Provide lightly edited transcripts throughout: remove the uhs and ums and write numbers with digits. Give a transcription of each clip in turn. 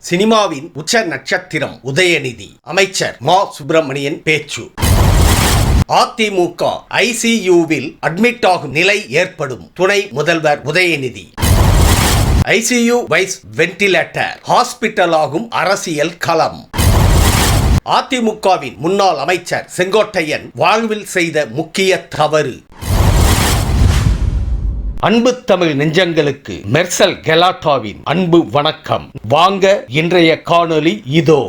சினிமாவின் உச்ச நட்சத்திரம் உதயநிதி. அமைச்சர் மா. சுப்பிரமணியன் பேச்சு. அதிமுக ஐசியூவில் அட்மிட் ஆகும் நிலை ஏற்படும் துணை முதல்வர் Udhayanidhi. ICU wise ventilator hospital ஆகும் அரசியல் களம். அதிமுகவின் முன்னாள் அமைச்சர் செங்கோட்டையன் வாழ்வில் செய்த முக்கிய தவறு. அன்பு தமிழ் நெஞ்சங்களுக்கு மெர்சல் கெலாட்டாவின் அன்பு வணக்கம். வாங்க இன்றைய காணொளி இதோ.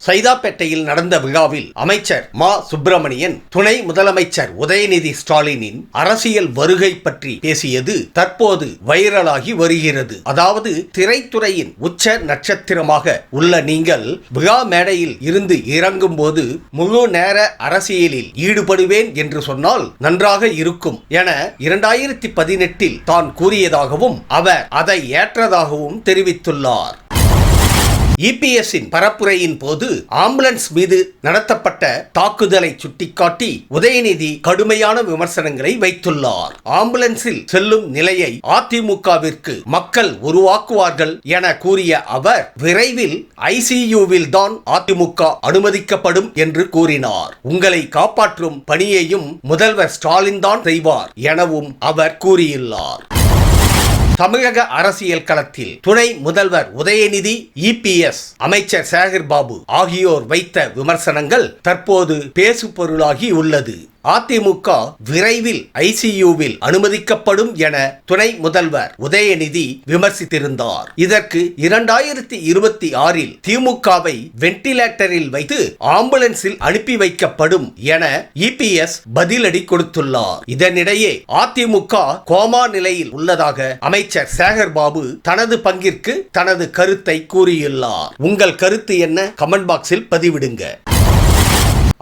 சைதாப்பேட்டையில் நடந்த விழாவில் அமைச்சர் மா. சுப்பிரமணியன் துணை முதலமைச்சர் உதயநிதி ஸ்டாலினின் அரசியல் வருகை பற்றி பேசியது தற்போது வைரலாகி வருகிறது. அதாவது திரைத்துறையின் உச்ச நட்சத்திரமாக உள்ள நீங்கள் விழா மேடையில் இருந்து இறங்கும் போது முழு நேர அரசியலில் ஈடுபடுவேன் என்று சொன்னால் நன்றாக இருக்கும் என 2018 தான் கூறியதாகவும் அவர் அதை ஏற்றதாகவும் தெரிவித்துள்ளார். இபிஎஸ்ஸின் பரப்புரையின் போது ஆம்புலன்ஸ் மீது நடத்தப்பட்ட தாக்குதலை சுட்டிக்காட்டி உதயநிதி கடுமையான விமர்சனங்களை வைத்துள்ளார். ஆம்புலன்ஸில் செல்லும் நிலையை அதிமுகவிற்கு மக்கள் உருவாக்குவார்கள் என கூறிய அவர் விரைவில் ஐசியூவில் தான் அதிமுக அனுமதிக்கப்படும் என்று கூறினார். உங்களை காப்பாற்றும் பணியையும் முதல்வர் ஸ்டாலின் தான் செய்வார் எனவும் அவர் கூறியுள்ளார். தமிழக அரசியல் களத்தில் துணை முதல்வர் உதயநிதி, இபிஎஸ், அமைச்சர் சேகர்பாபு ஆகியோர் வைத்த விமர்சனங்கள் தற்போது பேசு பொருளாகி உள்ளது. அதிமுக விரைவில் ஐசியூவில் அனுமதிக்கப்படும் என துணை முதல்வர் உதயநிதி விமர்சித்திருந்தார். இதற்கு 2026 திமுகவை வென்டிலேட்டரில் வைத்து ஆம்புலன்ஸில் அனுப்பி வைக்கப்படும் என இபிஎஸ் பதிலடி கொடுத்துள்ளார். இதனிடையே அதிமுக கோமா நிலையில் உள்ளதாக அமைச்சர் சேகர்பாபு தனது பங்கிற்கு தனது கருத்தை கூறியுள்ளார். உங்கள் கருத்து என்ன? கமெண்ட் பாக்ஸில் பதிவிடுங்க.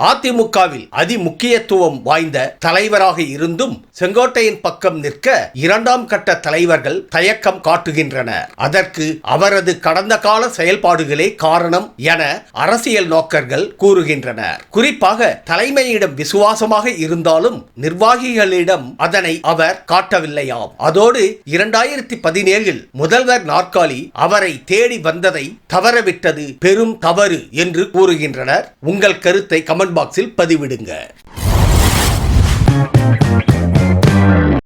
அதிமுகவில் அதிமுக்கியத்துவம் வாய்ந்த தலைவராக இருந்தும் செங்கோட்டையின் பக்கம் நிற்க இரண்டாம் கட்ட தலைவர்கள் தயக்கம் காட்டுகின்றனர். அதற்கு அவரது கடந்த கால செயல்பாடுகளே காரணம் என அரசியல் நோக்கர்கள் கூறுகின்றனர். குறிப்பாக தலைமையிடம் விசுவாசமாக இருந்தாலும் நிர்வாகிகளிடம் அதனை அவர் காட்டவில்லையாம். அதோடு 2017 முதல்வர் நாற்காலி அவரை தேடி வந்ததை தவறவிட்டது பெரும் தவறு என்று கூறுகின்றனர். உங்கள் கருத்தை கமெண்ட் பாக்ஸில் பதிவிடுங்க.